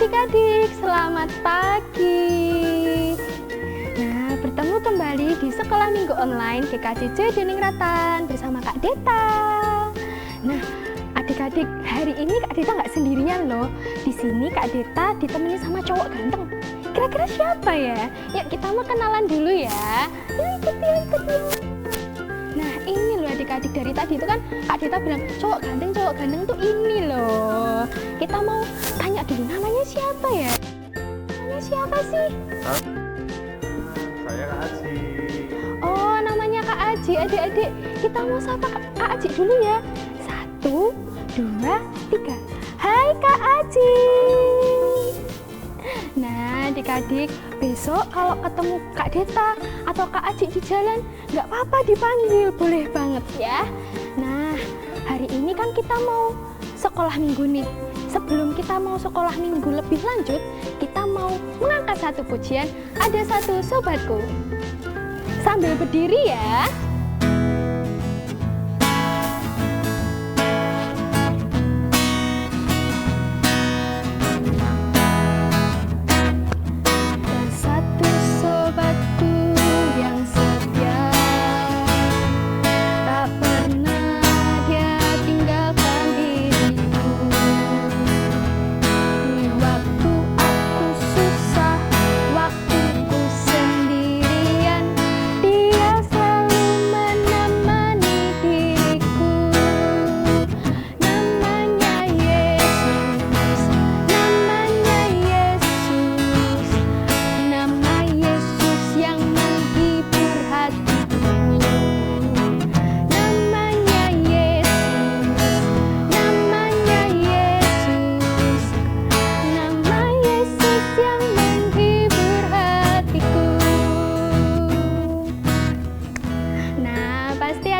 adik-adik, selamat pagi. Nah, bertemu kembali di Sekolah Minggu Online GKJ Joyoningratan bersama Kak Deta. Nah, adik-adik, hari ini Kak Deta nggak sendirian loh. Di sini Kak Deta ditemani sama cowok ganteng. Kira-kira siapa ya? Yuk kita mau kenalan dulu ya. Ikut ya. Nah, ini loh adik-adik, dari tadi itu kan Kak Deta bilang cowok ganteng tuh ini loh. Kita mau tanya dulu, namanya siapa ya? Namanya siapa sih? Saya Kak Aji. Oh, namanya Kak Aji. Adik-adik, kita mau sapa Kak Aji dulu ya. 1, 2, 3. Hai Kak Aji. Nah, adik-adik, besok kalau ketemu Kak Deta atau Kak Aji di jalan, nggak apa-apa dipanggil, boleh banget ya. Nah, hari ini kan kita mau sekolah minggu nih. Sebelum kita mau sekolah minggu lebih lanjut, kita mau mengangkat satu pujian, ada satu sobatku. Sambil berdiri ya.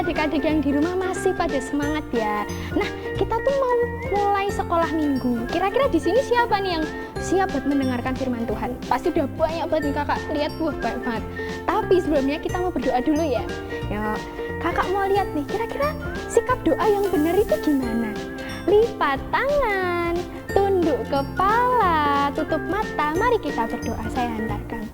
Adik-adik yang di rumah masih pada semangat ya. Nah, kita tuh mau mulai sekolah minggu. Kira-kira di sini siapa nih yang siap buat mendengarkan firman Tuhan? Pasti udah banyak banget nih kakak lihat, banyak banget. Tapi sebelumnya kita mau berdoa dulu ya. Yuk, kakak mau lihat nih, kira-kira sikap doa yang benar itu gimana? Lipat tangan, tunduk kepala, tutup mata. Mari kita berdoa, saya hantarkan.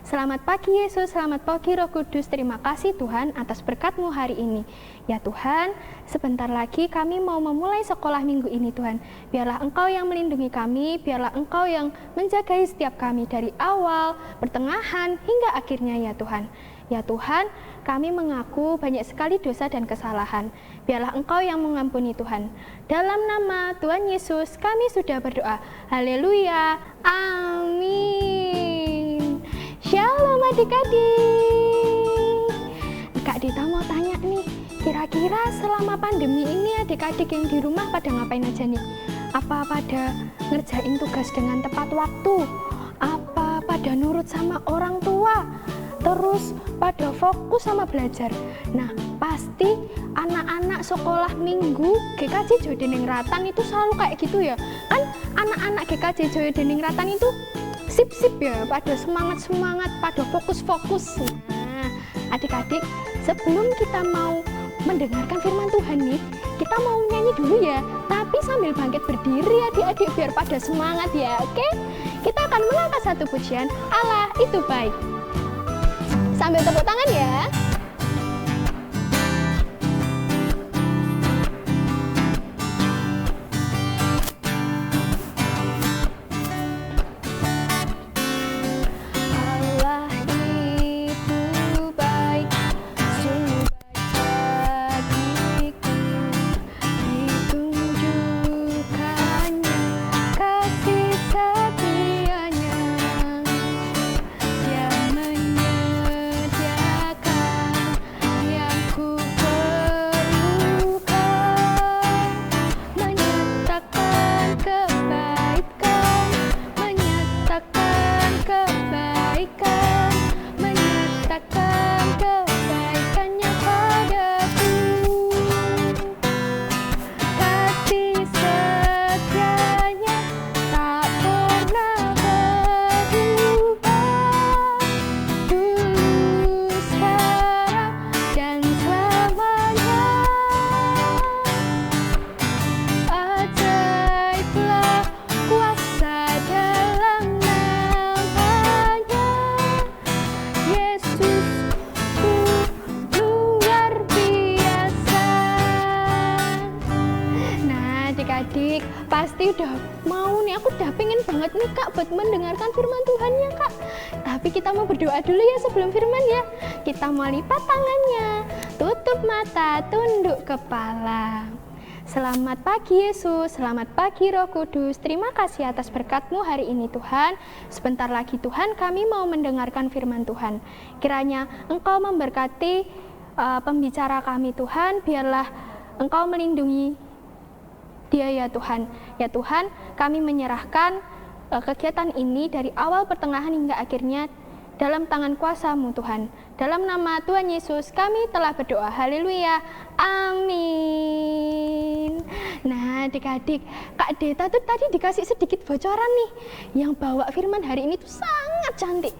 Selamat pagi Yesus, selamat pagi Roh Kudus. Terima kasih Tuhan atas berkat-Mu hari ini. Ya Tuhan, sebentar lagi kami mau memulai sekolah minggu ini Tuhan. Biarlah Engkau yang melindungi kami, biarlah Engkau yang menjagai setiap kami dari awal, pertengahan, hingga akhirnya ya Tuhan. Ya Tuhan, kami mengaku banyak sekali dosa dan kesalahan. Biarlah Engkau yang mengampuni Tuhan. Dalam nama Tuhan Yesus kami sudah berdoa. Haleluya, amin. Shalom adik-adik. Kak Deta mau tanya nih, kira-kira selama pandemi ini adik-adik yang di rumah pada ngapain aja nih? Apa pada ngerjain tugas dengan tepat waktu? Apa pada nurut sama orang tua? Terus pada fokus sama belajar? Nah, pasti anak-anak sekolah minggu GKJ Joyoningratan itu selalu kayak gitu ya. Kan anak-anak GKJ Joyoningratan itu sip-sip ya, pada semangat-semangat, pada fokus-fokus. Nah, adik-adik, sebelum kita mau mendengarkan firman Tuhan nih, kita mau nyanyi dulu ya, tapi sambil bangkit berdiri adik-adik biar pada semangat ya, oke? Kita akan mengangkat satu pujian, Allah itu baik. Sambil tepuk tangan ya. Dia menyediakan pasti udah mau nih, aku udah pengen banget nih Kak buat mendengarkan firman Tuhan ya Kak. Tapi kita mau berdoa dulu ya sebelum firman ya. Kita mau lipat tangannya, tutup mata, tunduk kepala. Selamat pagi Yesus, selamat pagi Roh Kudus. Terima kasih atas berkat-Mu hari ini Tuhan. Sebentar lagi Tuhan kami mau mendengarkan firman Tuhan. Kiranya Engkau memberkati pembicara kami Tuhan, biarlah Engkau melindungi dia ya Tuhan. Ya Tuhan, kami menyerahkan kegiatan ini dari awal pertengahan hingga akhirnya dalam tangan kuasa-Mu Tuhan. Dalam nama Tuhan Yesus kami telah berdoa. Haleluya. Amin. Nah adik-adik, Kak Deta tuh tadi dikasih sedikit bocoran nih. Yang bawa firman hari ini tuh sangat cantik.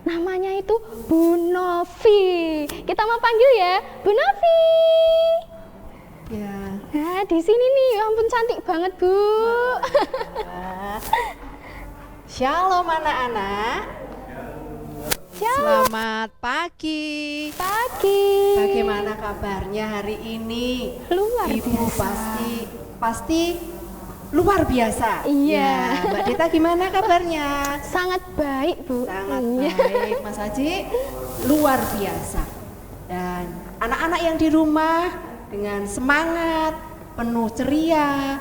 Namanya itu Bu Novi. Kita mau panggil ya, Bu Novi. Ya. Nah di sini nih, ya ampun cantik banget Bu. Shalom anak-anak. Selamat pagi. Pagi. Bagaimana kabarnya hari ini? Luar Ibu biasa. pasti luar biasa. Iya. Ya, Mbak Dita gimana kabarnya? Sangat baik Bu. Sangat Iya. baik, Mas Haji. Luar biasa. Dan anak-anak yang di rumah dengan semangat, penuh ceria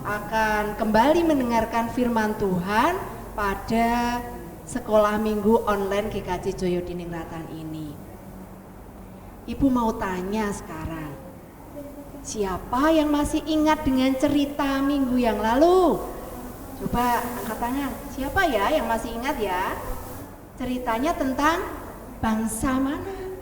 akan kembali mendengarkan firman Tuhan pada sekolah minggu online GKJ Joyo Diningratan ini. Ibu mau tanya sekarang, siapa yang masih ingat dengan cerita minggu yang lalu? Coba angkat tangan, siapa ya yang masih ingat ya? Ceritanya tentang bangsa mana?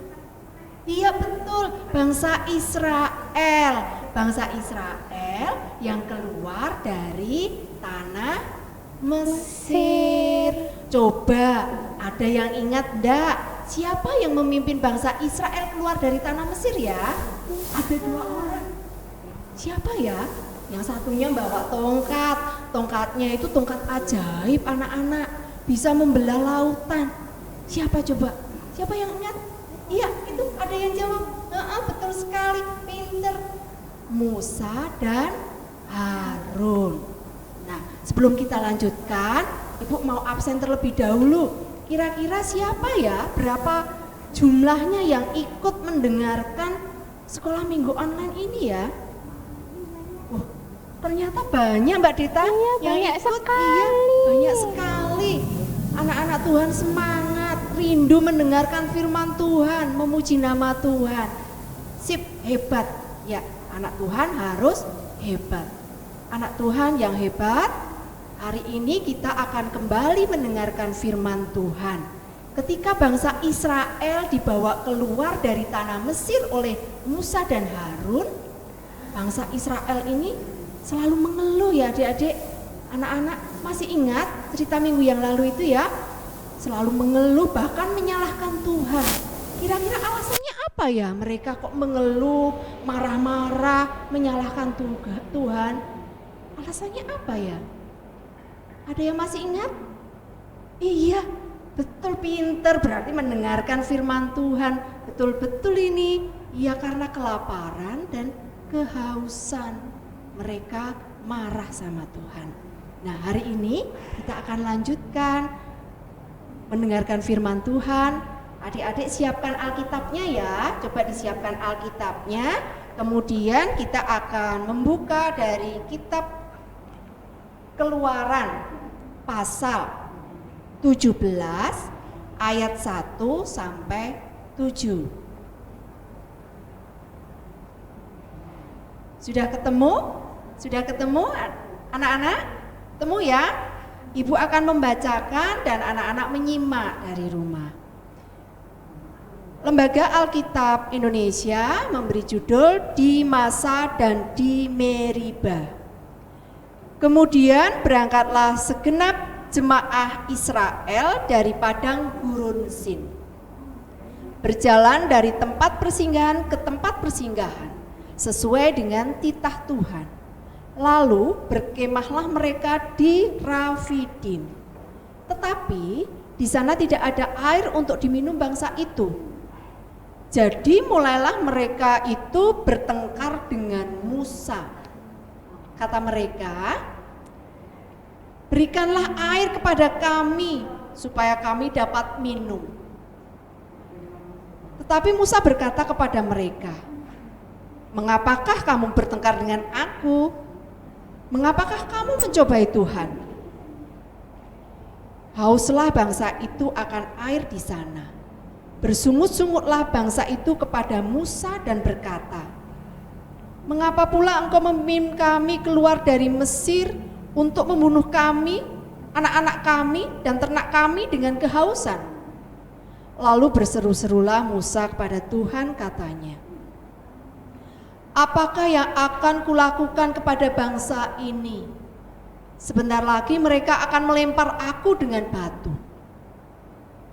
Iya betul, bangsa Israel. Bangsa Israel yang keluar dari tanah Mesir. Coba ada yang ingat enggak? Siapa yang memimpin bangsa Israel keluar dari tanah Mesir ya? Ada 2 orang. Siapa ya? Yang satunya bawa tongkat. Tongkatnya itu tongkat ajaib anak-anak. Bisa membelah lautan. Siapa coba? Siapa yang ingat? Iya, itu ada yang jawab. Betul sekali, pinter. Musa dan Harun. Nah, sebelum kita lanjutkan, Ibu mau absen terlebih dahulu. Kira-kira siapa ya? Berapa jumlahnya yang ikut mendengarkan sekolah minggu online ini ya? Oh, ternyata banyak Mbak Dita yang banyak ikut. sekali. Iya, banyak sekali. Anak-anak Tuhan semangat, rindu mendengarkan firman Tuhan, memuji nama Tuhan. Sip, hebat. Ya, anak Tuhan harus hebat. Anak Tuhan yang hebat, hari ini kita akan kembali mendengarkan firman Tuhan. Ketika bangsa Israel dibawa keluar dari tanah Mesir oleh Musa dan Harun, bangsa Israel ini selalu mengeluh ya adik-adik. Anak-anak masih ingat cerita minggu yang lalu itu ya? Selalu mengeluh bahkan menyalahkan Tuhan. Kira-kira alasannya apa ya? Mereka kok mengeluh, marah-marah, menyalahkan Tuhan. Alasannya apa ya? Ada yang masih ingat? Iya, betul, pinter, berarti mendengarkan firman Tuhan. Betul-betul ini. Iya, karena kelaparan dan kehausan. Mereka marah sama Tuhan. Nah, hari ini kita akan lanjutkan mendengarkan firman Tuhan. Adik-adik siapkan Alkitabnya ya. Coba disiapkan Alkitabnya. Kemudian kita akan membuka dari kitab Keluaran pasal 17 ayat 1 sampai 7. Sudah ketemu? Sudah ketemu anak-anak? Temu ya? Ibu akan membacakan dan anak-anak menyimak dari rumah. Lembaga Alkitab Indonesia memberi judul Di Masa dan di Meriba. Kemudian berangkatlah segenap jemaah Israel dari padang gurun Sin, berjalan dari tempat persinggahan ke tempat persinggahan sesuai dengan titah Tuhan. Lalu berkemahlah mereka di Rafidim. Tetapi di sana tidak ada air untuk diminum bangsa itu. Jadi mulailah mereka itu bertengkar dengan Musa. Kata mereka, berikanlah air kepada kami supaya kami dapat minum. Tetapi Musa berkata kepada mereka, mengapakah kamu bertengkar dengan aku? Mengapakah kamu mencobai Tuhan? Hauslah bangsa itu akan air di sana. Bersungut-sungutlah bangsa itu kepada Musa dan berkata, mengapa pula engkau memimpin kami keluar dari Mesir untuk membunuh kami, anak-anak kami, dan ternak kami dengan kehausan? Lalu berseru-serulah Musa kepada Tuhan, katanya, apakah yang akan kulakukan kepada bangsa ini? Sebentar lagi mereka akan melempar aku dengan batu.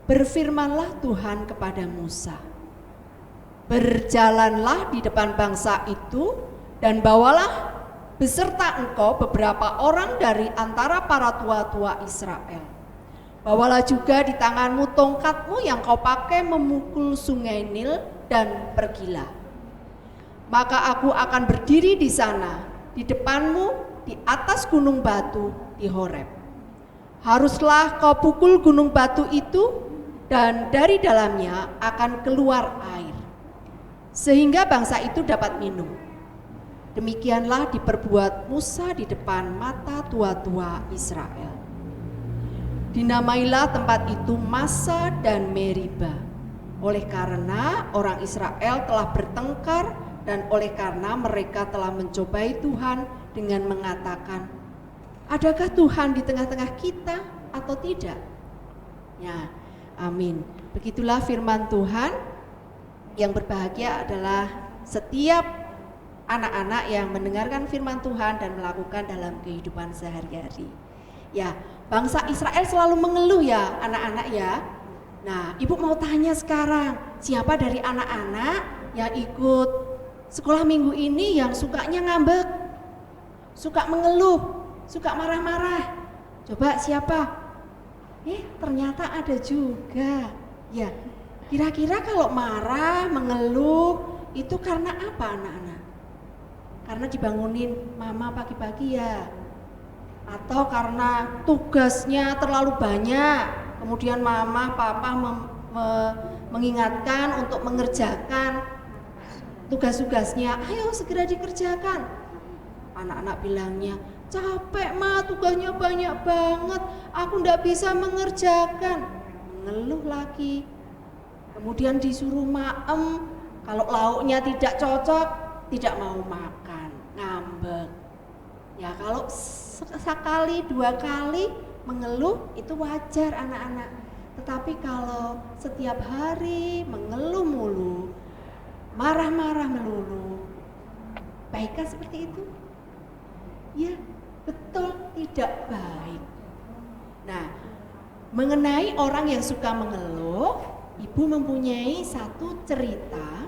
Berfirmanlah Tuhan kepada Musa, berjalanlah di depan bangsa itu dan bawalah beserta engkau beberapa orang dari antara para tua-tua Israel. Bawalah juga di tanganmu tongkatmu yang kau pakai memukul sungai Nil dan pergilah. Maka aku akan berdiri di sana, di depanmu, di atas gunung batu di Horeb. Haruslah kau pukul gunung batu itu, dan dari dalamnya akan keluar air, sehingga bangsa itu dapat minum. Demikianlah diperbuat Musa di depan mata tua-tua Israel. Dinamailah tempat itu Massa dan Meriba, oleh karena orang Israel telah bertengkar dan oleh karena mereka telah mencobai Tuhan dengan mengatakan, adakah Tuhan di tengah-tengah kita atau tidak? Ya, amin. Begitulah firman Tuhan. Yang berbahagia adalah setiap anak-anak yang mendengarkan firman Tuhan dan melakukan dalam kehidupan sehari-hari. Ya, bangsa Israel selalu mengeluh ya anak-anak ya. Nah, ibu mau tanya sekarang, siapa dari anak-anak yang ikut sekolah minggu ini yang sukanya ngambek, suka mengeluh, suka marah-marah? Coba siapa? Ternyata ada juga. Ya, kira-kira kalau marah, mengeluh itu karena apa anak-anak? Karena dibangunin mama pagi-pagi ya? Atau karena tugasnya terlalu banyak, kemudian mama, papa mengingatkan untuk mengerjakan tugas-tugasnya, ayo segera dikerjakan. Anak-anak bilangnya, capek ma, tugasnya banyak banget, aku ndak bisa mengerjakan. Mengeluh lagi. Kemudian disuruh maem, kalau lauknya tidak cocok, tidak mau makan, ngambek. Ya kalau sekali dua kali mengeluh itu wajar anak-anak. Tetapi kalau setiap hari mengeluh mulu, marah-marah melulu, baikkah seperti itu? Ya, betul tidak baik. Nah, mengenai orang yang suka mengeluh, ibu mempunyai satu cerita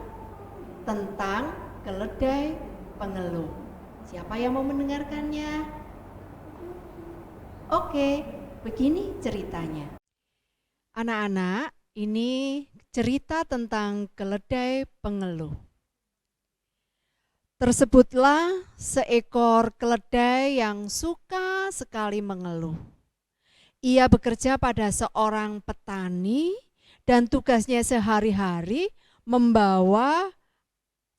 tentang keledai pengeluh. Siapa yang mau mendengarkannya? Oke, begini ceritanya. Anak-anak, ini cerita tentang keledai pengeluh. Tersebutlah seekor keledai yang suka sekali mengeluh. Ia bekerja pada seorang petani dan tugasnya sehari-hari membawa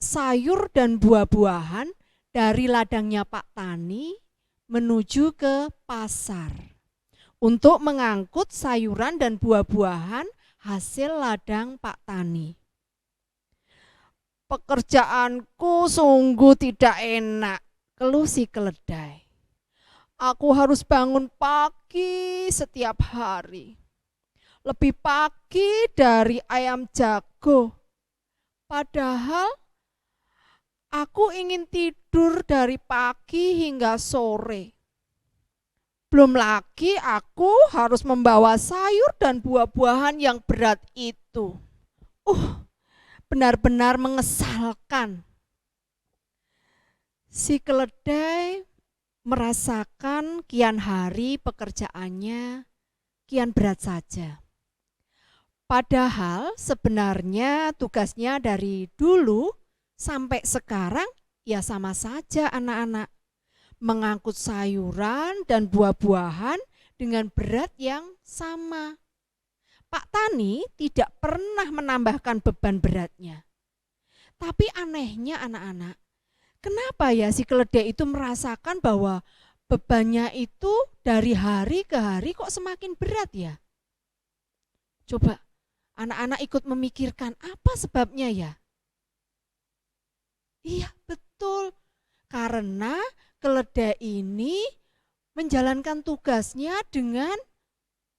sayur dan buah-buahan dari ladangnya Pak Tani menuju ke pasar untuk mengangkut sayuran dan buah-buahan hasil ladang Pak Tani. Pekerjaanku sungguh tidak enak, keluh si keledai. Aku harus bangun pagi setiap hari, lebih pagi dari ayam jago. Padahal aku ingin tidur dari pagi hingga sore. Belum lagi aku harus membawa sayur dan buah-buahan yang berat itu. Benar-benar mengesalkan. Si keledai merasakan kian hari pekerjaannya kian berat saja. Padahal sebenarnya tugasnya dari dulu sampai sekarang ya sama saja anak-anak. mengangkut sayuran dan buah-buahan dengan berat yang sama. Pak Tani tidak pernah menambahkan beban beratnya. Tapi anehnya anak-anak, kenapa ya si keledai itu merasakan bahwa bebannya itu dari hari ke hari kok semakin berat ya? Coba anak-anak ikut memikirkan apa sebabnya ya? Iya betul, karena keledai ini menjalankan tugasnya dengan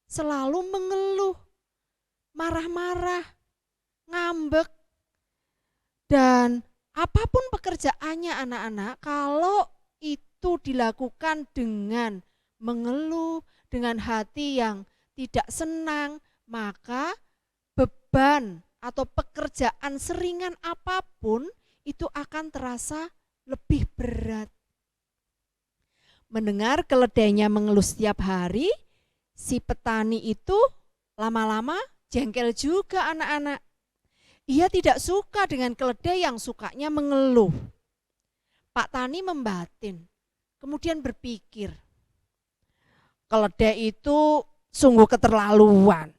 selalu mengeluh, marah-marah, ngambek, dan apapun pekerjaannya anak-anak, kalau itu dilakukan dengan mengeluh, dengan hati yang tidak senang, maka beban atau pekerjaan seringan apapun itu akan terasa lebih berat. Mendengar keledainya mengeluh setiap hari, si petani itu lama-lama jengkel juga anak-anak. Ia tidak suka dengan keledai yang sukanya mengeluh. Pak Tani membatin, kemudian berpikir, keledai itu sungguh keterlaluan.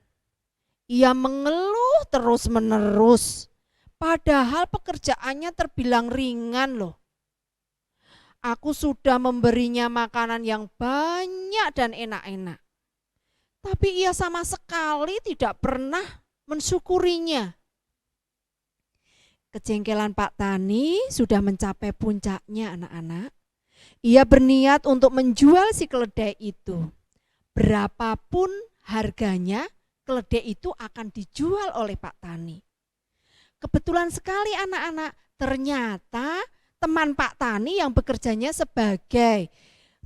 Ia mengeluh terus-menerus, padahal pekerjaannya terbilang ringan loh. Aku sudah memberinya makanan yang banyak dan enak-enak, tapi ia sama sekali tidak pernah mensyukurinya. Kejengkelan Pak Tani sudah mencapai puncaknya anak-anak. Ia berniat untuk menjual si keledai itu. Berapapun harganya, keledai itu akan dijual oleh Pak Tani. Kebetulan sekali anak-anak, ternyata teman Pak Tani yang bekerjanya sebagai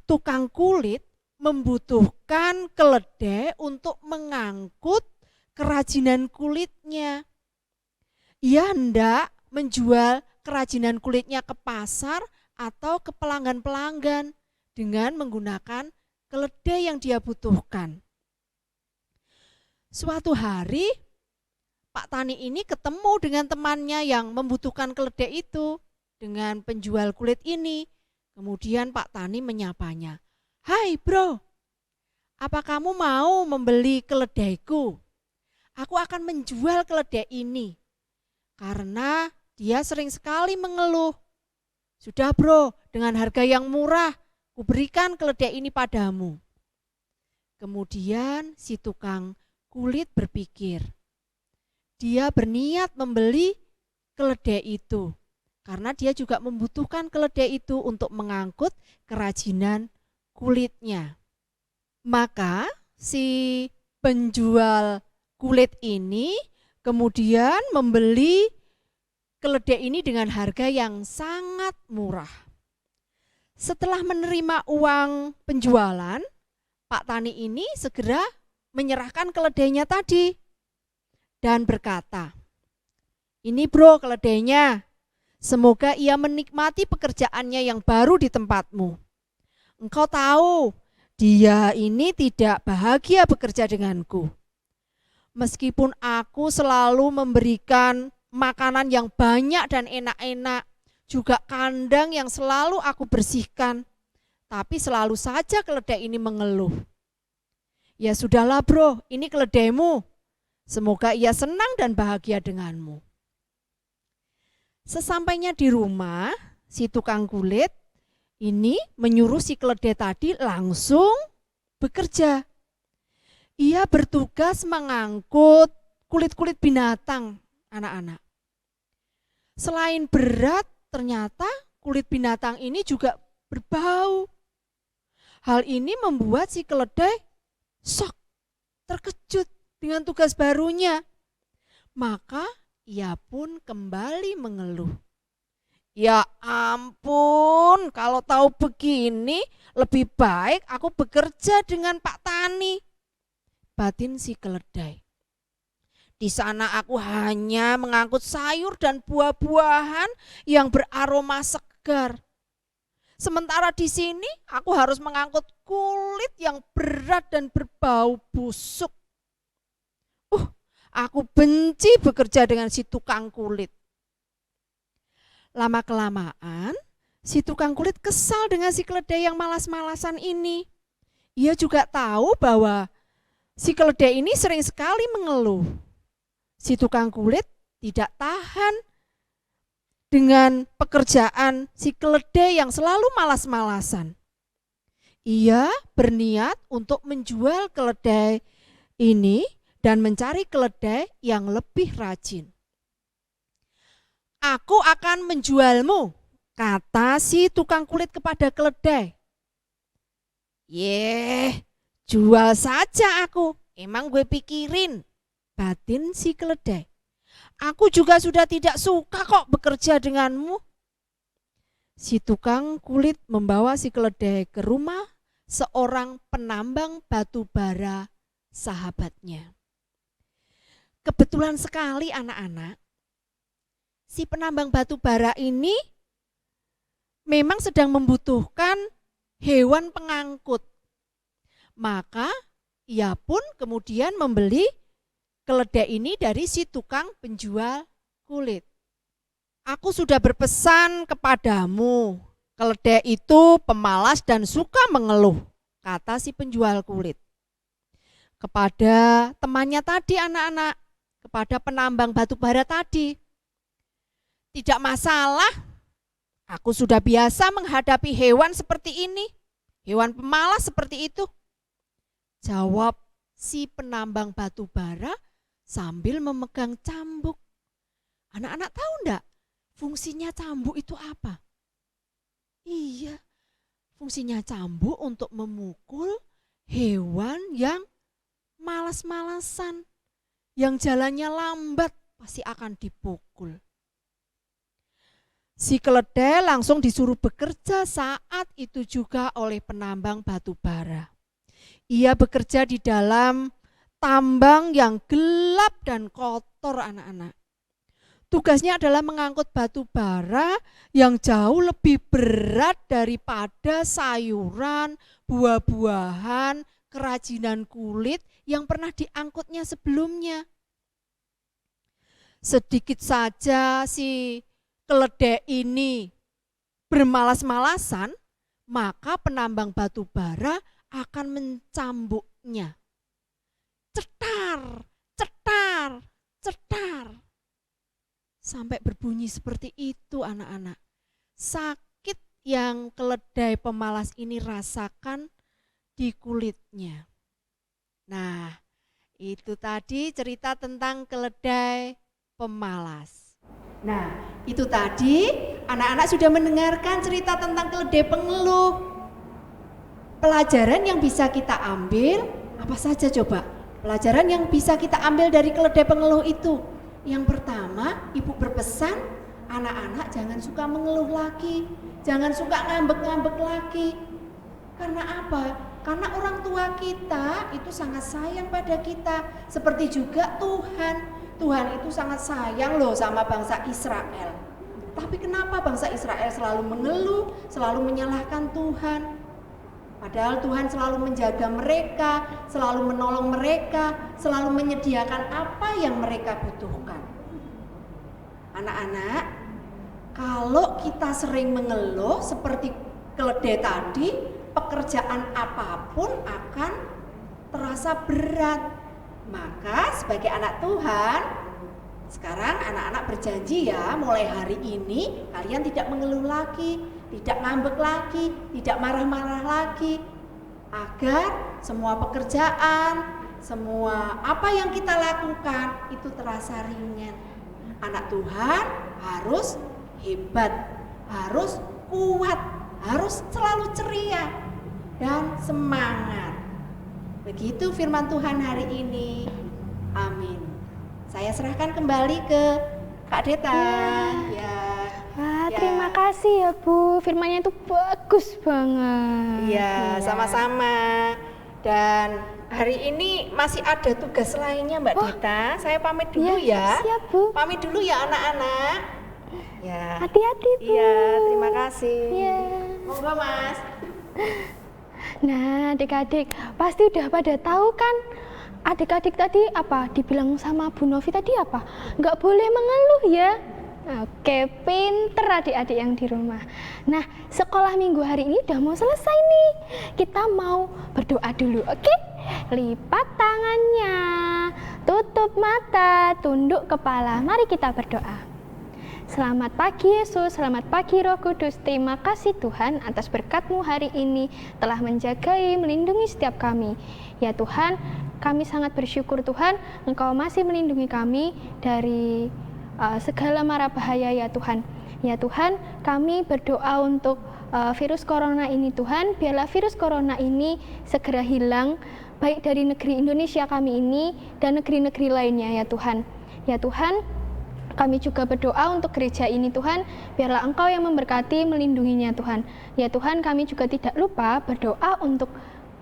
tukang kulit membutuhkan keledai untuk mengangkut kerajinan kulitnya. Ia hendak menjual kerajinan kulitnya ke pasar atau ke pelanggan-pelanggan dengan menggunakan keledai yang dia butuhkan. Suatu hari Pak Tani ini ketemu dengan temannya yang membutuhkan keledai itu, dengan penjual kulit ini. Kemudian Pak Tani menyapanya, "Hai bro, apa kamu mau membeli keledaiku? Aku akan menjual keledai ini karena dia sering sekali mengeluh. Sudah bro, dengan harga yang murah, kuberikan keledai ini padamu." Kemudian si tukang kulit berpikir, dia berniat membeli keledai itu karena dia juga membutuhkan keledai itu untuk mengangkut kerajinan kulitnya. Maka si penjual kulit ini kemudian membeli keledai ini dengan harga yang sangat murah. Setelah menerima uang penjualan, Pak Tani ini segera menyerahkan keledainya tadi dan berkata, "Ini bro keledainya, semoga ia menikmati pekerjaannya yang baru di tempatmu. Engkau tahu, dia ini tidak bahagia bekerja denganku. Meskipun aku selalu memberikan makanan yang banyak dan enak-enak, juga kandang yang selalu aku bersihkan, tapi selalu saja keledai ini mengeluh. Ya sudahlah bro, ini keledaimu. Semoga ia senang dan bahagia denganmu." Sesampainya di rumah, si tukang kulit ini menyuruh si keledai tadi langsung bekerja. Ia bertugas mengangkut kulit-kulit binatang, anak-anak. Selain berat, ternyata kulit binatang ini juga berbau. Hal ini membuat si keledai shock, terkejut dengan tugas barunya. Maka ia pun kembali mengeluh. "Ya ampun, kalau tahu begini lebih baik aku bekerja dengan Pak Tani," batin si keledai. "Di sana aku hanya mengangkut sayur dan buah-buahan yang beraroma segar. Sementara di sini aku harus mengangkut kulit yang berat dan berbau busuk. Aku benci bekerja dengan si tukang kulit." Lama-kelamaan Si tukang kulit kesal dengan si keledai yang malas-malasan ini. Ia juga tahu bahwa si keledai ini sering sekali mengeluh. Si tukang kulit tidak tahan dengan pekerjaan si keledai yang selalu malas-malasan. Ia berniat untuk menjual keledai ini dan mencari keledai yang lebih rajin. Aku akan menjualmu, kata si tukang kulit kepada keledai. Yeh, jual saja aku, emang gue pikirin, batin si keledai. Aku juga sudah tidak suka kok bekerja denganmu. Si tukang kulit membawa si keledai ke rumah seorang penambang batu bara sahabatnya. Kebetulan sekali anak-anak, si penambang batu bara ini memang sedang membutuhkan hewan pengangkut. Maka ia pun kemudian membeli keledai ini dari si tukang penjual kulit. Aku sudah berpesan kepadamu, keledai itu pemalas dan suka mengeluh, kata si penjual kulit. Kepada temannya tadi anak-anak, kepada penambang batu bara tadi. Tidak masalah, aku sudah biasa menghadapi hewan seperti ini, hewan pemalas seperti itu. Jawab si penambang batu bara sambil memegang cambuk. Anak-anak tahu enggak fungsinya cambuk itu apa? Iya, fungsinya cambuk untuk memukul hewan yang malas-malasan, yang jalannya lambat pasti akan dipukul. Si keledai langsung disuruh bekerja saat itu juga oleh penambang batu bara. Ia bekerja di dalam tambang yang gelap dan kotor anak-anak. Tugasnya adalah mengangkut batu bara yang jauh lebih berat daripada sayuran, buah-buahan, kerajinan kulit yang pernah diangkutnya sebelumnya. Sedikit saja si keledai ini bermalas-malasan, maka penambang batu bara akan mencambuknya. Cetar, cetar, cetar. Sampai berbunyi seperti itu anak-anak. Sakit yang keledai pemalas ini rasakan di kulitnya. Nah, itu tadi cerita tentang keledai pemalas. Nah, itu tadi anak-anak sudah mendengarkan cerita tentang keledai pengeluh. Pelajaran yang bisa kita ambil apa saja coba? Pelajaran yang bisa kita ambil dari keledai pengeluh itu. Yang pertama, ibu berpesan anak-anak jangan suka mengeluh lagi, jangan suka ngambek-ngambek lagi. Karena apa? Karena orang tua kita itu sangat sayang pada kita. Seperti juga Tuhan. Tuhan itu sangat sayang loh sama bangsa Israel. Tapi kenapa bangsa Israel selalu mengeluh, selalu menyalahkan Tuhan? Padahal Tuhan selalu menjaga mereka, selalu menolong mereka, selalu menyediakan apa yang mereka butuhkan. Anak-anak, kalau kita sering mengeluh seperti keledai tadi, pekerjaan apapun akan terasa berat. Maka sebagai anak Tuhan, sekarang anak-anak berjanji ya, mulai hari ini kalian tidak mengeluh lagi, tidak ngambek lagi, tidak marah-marah lagi, agar semua pekerjaan, semua apa yang kita lakukan itu terasa ringan. Anak Tuhan harus hebat, harus kuat, harus selalu ceria dan semangat. Begitu firman Tuhan hari ini. Amin. Saya serahkan kembali ke Kak Deta. Ya. Wah, terima kasih ya Bu, firmannya itu bagus banget. Iya, sama-sama. Dan hari ini masih ada tugas lainnya Mbak Dita. Saya pamit dulu ya. Siap Bu. Pamit dulu ya anak-anak. Ya. Hati-hati Bu. Iya, terima kasih. Iya. Monggo Mas. Nah, adik-adik pasti udah pada tahu kan? Adik-adik tadi apa dibilang sama Bu Novi tadi apa? Nggak boleh mengeluh ya. Oke, pinter adik-adik yang di rumah. Nah, sekolah minggu hari ini udah mau selesai nih. Kita mau berdoa dulu, oke? Lipat tangannya, tutup mata, tunduk kepala. Mari kita berdoa. Selamat pagi Yesus, selamat pagi Roh Kudus. Terima kasih Tuhan atas berkat-Mu hari ini telah menjagai, melindungi setiap kami. Ya Tuhan, kami sangat bersyukur Tuhan, Engkau masih melindungi kami dari segala mara bahaya ya Tuhan. Ya Tuhan, kami berdoa untuk virus corona ini Tuhan, biarlah virus corona ini segera hilang, baik dari negeri Indonesia kami ini dan negeri-negeri lainnya ya Tuhan. Ya Tuhan, kami juga berdoa untuk gereja ini Tuhan, biarlah Engkau yang memberkati, melindunginya Tuhan. Ya Tuhan, kami juga tidak lupa berdoa untuk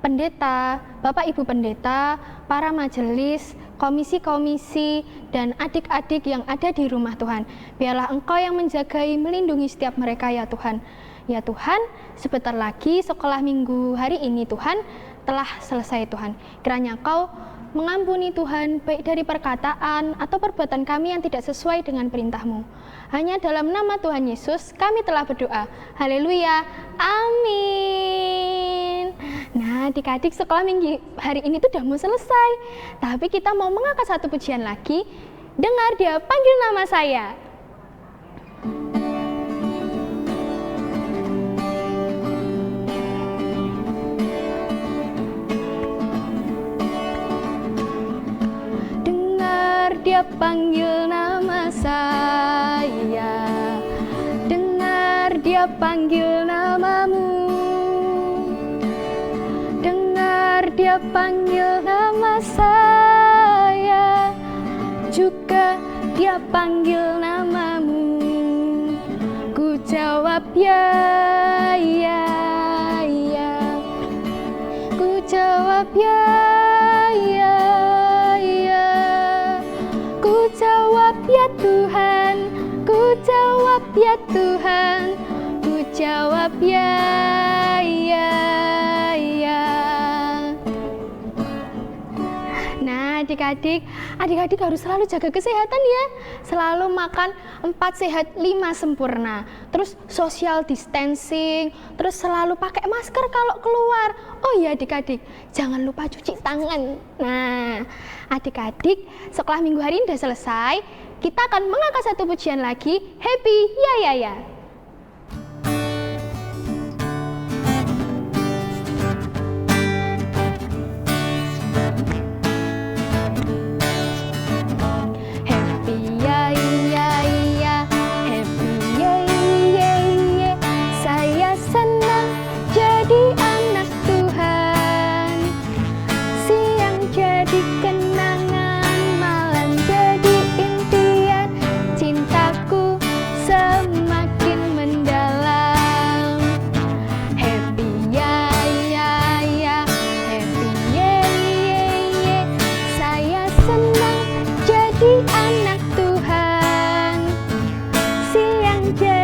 pendeta, Bapak Ibu pendeta, para majelis, komisi-komisi, dan adik-adik yang ada di rumah Tuhan. Biarlah Engkau yang menjagai, melindungi setiap mereka ya Tuhan. Ya Tuhan, sebentar lagi sekolah minggu hari ini Tuhan telah selesai Tuhan. Kiranya Engkau mengampuni Tuhan, baik dari perkataan atau perbuatan kami yang tidak sesuai dengan perintah-Mu. Hanya dalam nama Tuhan Yesus kami telah berdoa. Haleluya, amin. Nah, adik-adik sekolah minggu hari ini tuh udah mau selesai. Tapi kita mau mengangkat satu pujian lagi. Dengar Dia panggil nama saya. Dia panggil nama saya, dengar Dia panggil namamu, dengar Dia panggil nama saya, juga Dia panggil namamu. Ku jawab ya, ya, ya. Ku jawab ya, ya. Ku jawab ya Tuhan, ku jawab ya Tuhan, ku jawab ya, ya, ya. Nah adik-adik harus selalu jaga kesehatan ya. Selalu makan 4 sehat 5 sempurna. Terus social distancing, terus selalu pakai masker kalau keluar. Oh iya adik-adik, jangan lupa cuci tangan. Nah adik-adik, sekolah minggu hari ini udah selesai. Kita akan mengangkat satu pujian lagi. Happy ya ya ya. Anak Tuhan, siang jadi